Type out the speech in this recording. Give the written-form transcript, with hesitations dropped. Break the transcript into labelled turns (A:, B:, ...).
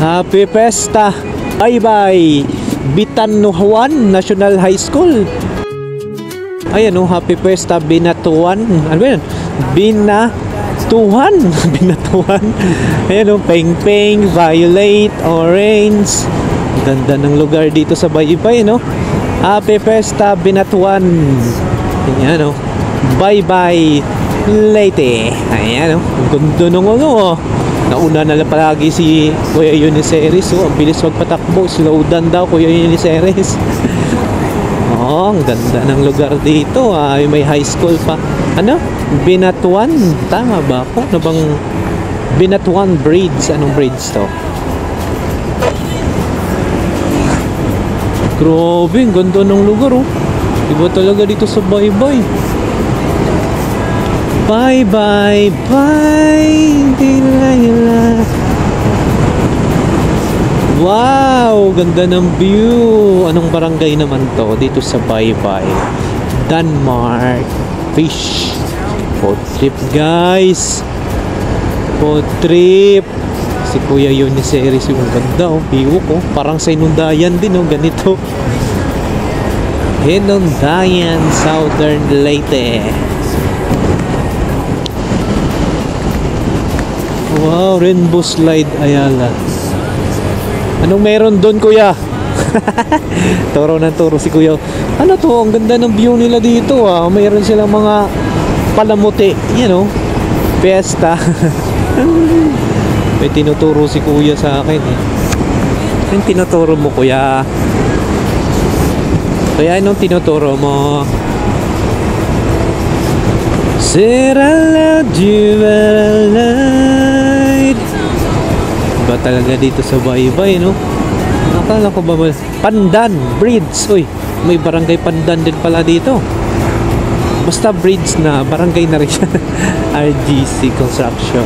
A: Happy Fiesta! Bye-bye! Bitanuhan National High School. Ayan o, Happy Fiesta Binatuan. Ano ba yan? Binatuan. Binatuan. Ayan o, pink, violet, orange. Ganda ng lugar dito sa Baybay, no? Happy Fiesta Binatuan. Ayan o. Bye-bye Leyte. Ayan o. Ganda ng ano o. Nauna na lang palagi si Kuya Uniceres. Ang bilis magpatakbo. Slow down daw Kuya Uniceres. Ang ganda ng lugar dito. May high school pa. Ano? Binatuan. Tama ba ako? Ano bang Binatuan Bridge? Anong bridge to? Grabe, ang ganda ng lugar oh. Iba talaga dito sa Baybay. Bye bye bye. Wow, ganda ng view. Anong barangay naman to dito sa Baybay? Denmark Fish. Food trip guys. Food trip. Si Kuya Uniceres yung ganda oh. View ko. Parang sa Inundayan din oh. Ganito. Inundayan, Southern Leyte. Wow, Rainbow Slide Ayala. Anong meron doon kuya? Turo ng turo si kuya. Ano to? Ang ganda ng view nila dito ah. Mayroon silang mga palamuti. You know, fiesta. May tinuturo si kuya sa akin eh. Anong tinuturo mo kuya? Kaya anong tinuturo mo? Serala Juvenile. Iba talaga dito sa Baybay, no? Akala ko ba Pandan Bridge. Uy, may barangay Pandan din pala dito. Basta bridge na, barangay na rin siya. RGC Construction.